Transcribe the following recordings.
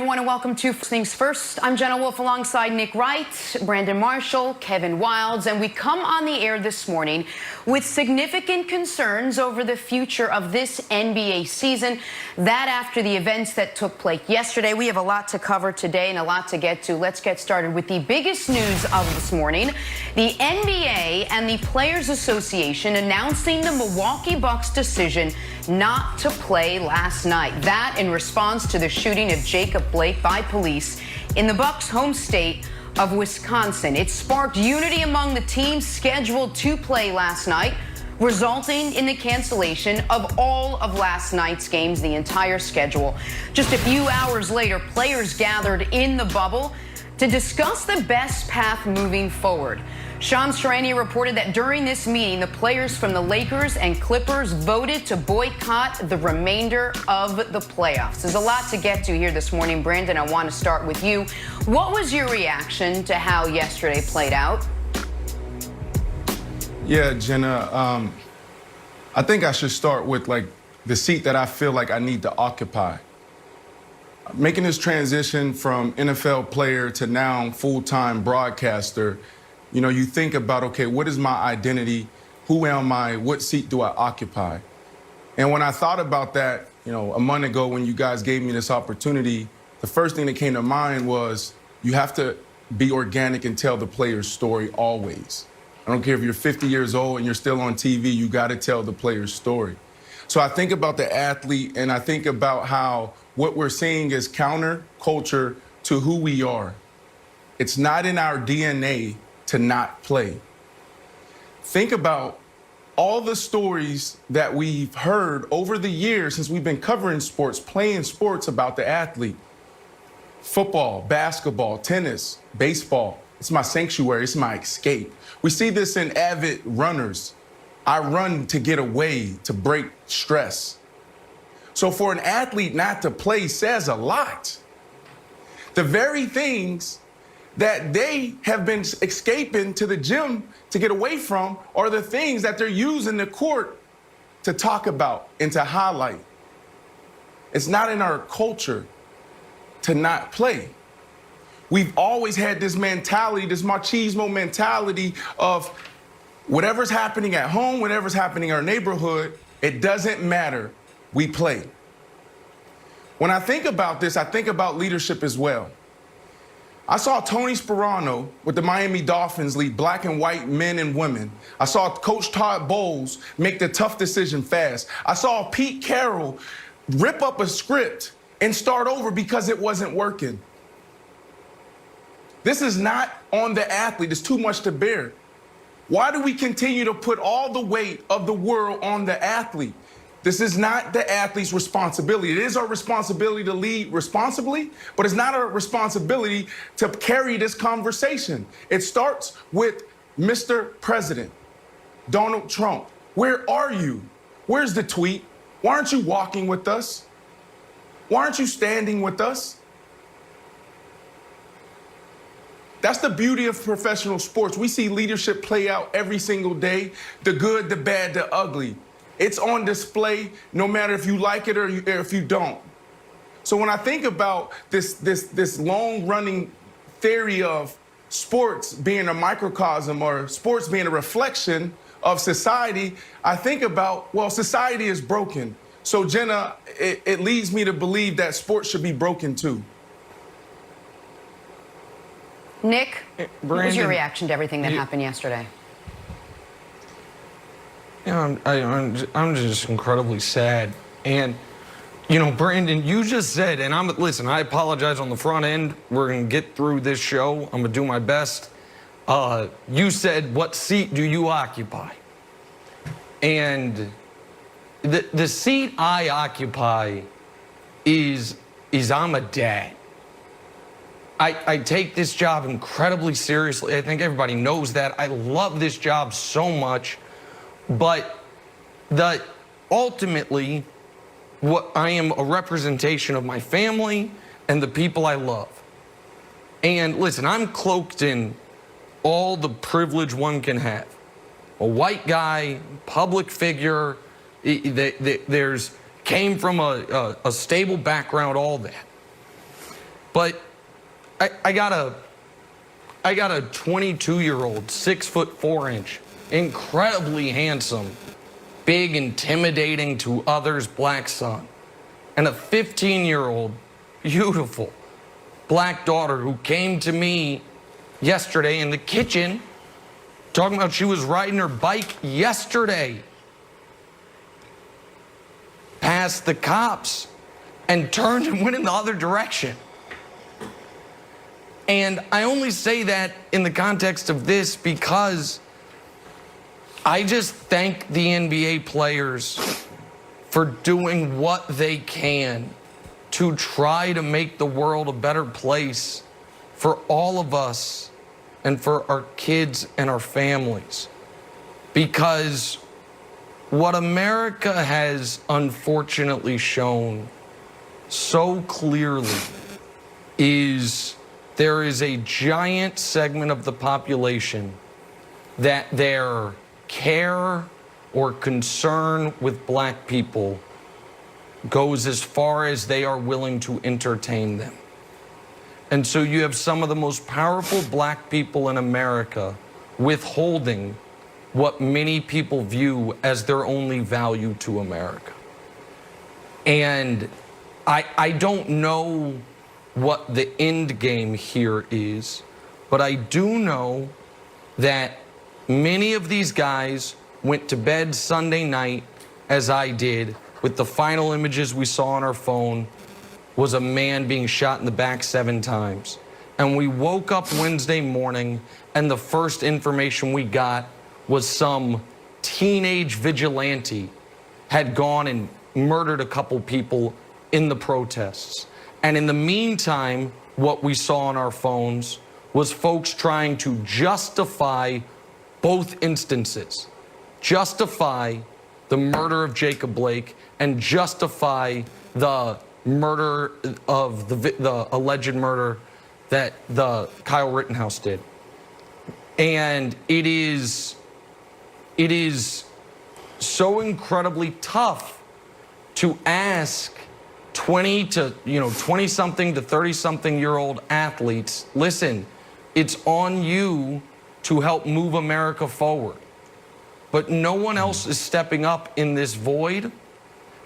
everyone, and welcome to First Things First. I'm Jenna Wolf alongside Nick Wright, Brandon Marshall, Kevin Wildes, and we come on the air this morning with significant concerns over the future of this NBA season. That after the events that took place yesterday. We have a lot to cover today and a lot to get to. Let's get started with the biggest news of this morning. The NBA and the Players Association announcing the Milwaukee Bucks decision not to play last night. That in response to the shooting of Jacob Blake by police in the Bucks' home state of Wisconsin. It sparked unity among the teams scheduled to play last night, resulting in the cancellation of all of last night's games, the entire schedule. Just a few hours later, players gathered in the bubble to discuss the best path moving forward. Shams Charania reported that during this meeting, the players from the Lakers and Clippers voted to boycott the remainder of the playoffs. There's a lot to get to here this morning. Brandon, I want to start with you. What was your reaction to how yesterday played out? Yeah, Jenna, I think I should start with the seat that I feel like I need to occupy. Making this transition from NFL player to now full-time broadcaster, you know, you think about, okay, what is my identity? Who am I? What seat do I occupy? And when I thought about that, you know, a month ago when you guys gave me this opportunity, the first thing that came to mind was you have to be organic and tell the player's story always. I don't care if you're 50 years old and you're still on TV, you got to tell the player's story. So I think about the athlete and I think about how what we're seeing is counter culture to who we are. It's not in our DNA to not play. Think about all the stories that we've heard over the years since we've been covering sports, playing sports about the athlete. Football, basketball, tennis, baseball. It's my sanctuary, it's my escape. We see this in avid runners. I run to get away, to break stress. So for an athlete not to play says a lot. The very things that they have been escaping to the gym to get away from are the things that they're using the court to talk about and to highlight. It's not in our culture to not play. We've always had this mentality, this machismo mentality of whatever's happening at home, whatever's happening in our neighborhood, it doesn't matter, we play. When I think about this, I think about leadership as well. I saw Tony Sparano with the Miami Dolphins lead black and white men and women. I saw Coach Todd Bowles make the tough decision fast. I saw Pete Carroll rip up a script and start over because it wasn't working. This is not on the athlete. It's too much to bear. Why do we continue to put all the weight of the world on the athlete? This is not the athlete's responsibility. It is our responsibility to lead responsibly, but it's not our responsibility to carry this conversation. It starts with Mr. President, Donald Trump. Where are you? Where's the tweet? Why aren't you walking with us? Why aren't you standing with us? That's the beauty of professional sports. We see leadership play out every single day, the good, the bad, the ugly. It's on display no matter if you like it or if you don't. So when I think about this long-running theory of sports being a microcosm or sports being a reflection of society, I think about, well, society is broken. So Jenna, it leads me to believe that sports should be broken too. Nick, Brandon, what was your reaction to everything that happened yesterday? Yeah, I'm just incredibly sad. And, you know, Brandon, you just said, and listen, I apologize on the front end. We're going to get through this show. I'm going to do my best. You said, what seat do you occupy? And the seat I occupy is I'm a dad. I take this job incredibly seriously. I think everybody knows that. I love this job so much. But ultimately, what I am a representation of my family and the people I love. And listen, I'm cloaked in all the privilege one can have. A white guy, public figure, came from a stable background, all that. But I got a 22-year-old, 6'4", incredibly handsome, big, intimidating to others black son, and a 15-year-old, beautiful black daughter who came to me yesterday in the kitchen talking about she was riding her bike yesterday past the cops and turned and went in the other direction. And I only say that in the context of this because I just thank the NBA players for doing what they can to try to make the world a better place for all of us and for our kids and our families. Because what America has unfortunately shown so clearly is there is a giant segment of the population that their care or concern with black people goes as far as they are willing to entertain them. And so you have some of the most powerful black people in America withholding what many people view as their only value to America. And I don't know what the end game here is, but I do know that many of these guys went to bed Sunday night, as I did, with the final images we saw on our phone was a man being shot in the back 7 times. And we woke up Wednesday morning and the first information we got was some teenage vigilante had gone and murdered a couple people in the protests. And in the meantime, what we saw on our phones was folks trying to justify both instances. Justify the murder of Jacob Blake and justify the murder of the alleged murder that the Kyle Rittenhouse did. And it is so incredibly tough to ask 20 to 20-something to 30-something-year-old athletes, listen, it's on you to help move America forward. But no one else is stepping up in this void,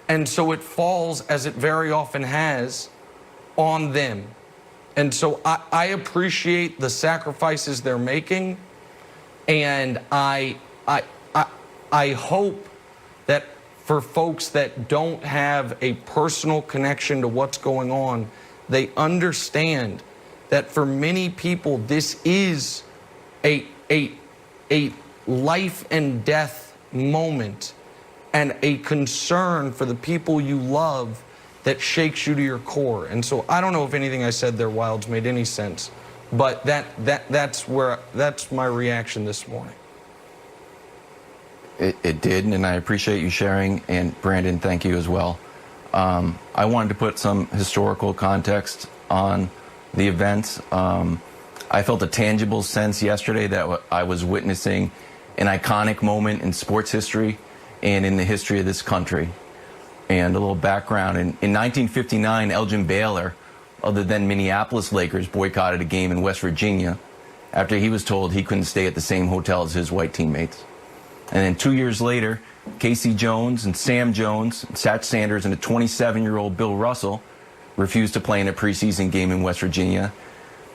and so it falls, as it very often has, on them. And so I appreciate the sacrifices they're making, and I hope that for folks that don't have a personal connection to what's going on, they understand that for many people, this is a life and death moment and a concern for the people you love that shakes you to your core. And so I don't know if anything I said there, Wilds, made any sense, but that's my reaction this morning. It did, and I appreciate you sharing, and Brandon, thank you as well. I wanted to put some historical context on the events. I felt a tangible sense yesterday that I was witnessing an iconic moment in sports history and in the history of this country. And a little background, in 1959, Elgin Baylor, of the then Minneapolis Lakers, boycotted a game in West Virginia after he was told he couldn't stay at the same hotel as his white teammates. And then 2 years later, Casey Jones and Sam Jones, Satch Sanders, and a 27-year-old Bill Russell refused to play in a preseason game in West Virginia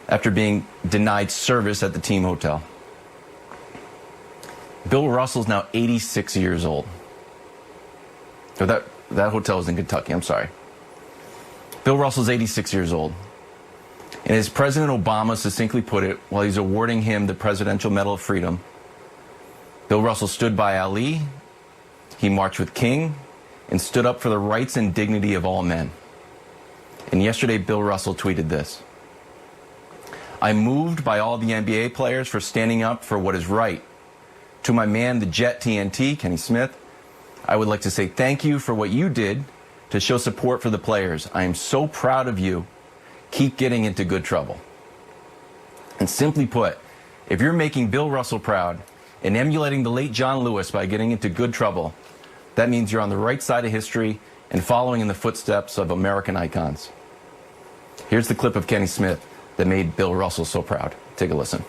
after being denied service at the team hotel. Bill Russell's now 86 years old. So that hotel was in Kentucky, I'm sorry. Bill Russell's 86 years old. And as President Obama succinctly put it while he's awarding him the Presidential Medal of Freedom, Bill Russell stood by Ali, he marched with King, and stood up for the rights and dignity of all men. And yesterday, Bill Russell tweeted this: "I'm moved by all the NBA players for standing up for what is right. To my man, the Jet TNT, Kenny Smith, I would like to say thank you for what you did to show support for the players. I am so proud of you. Keep getting into good trouble." And simply put, if you're making Bill Russell proud and emulating the late John Lewis by getting into good trouble, that means you're on the right side of history and following in the footsteps of American icons. Here's the clip of Kenny Smith that made Bill Russell so proud. Take a listen.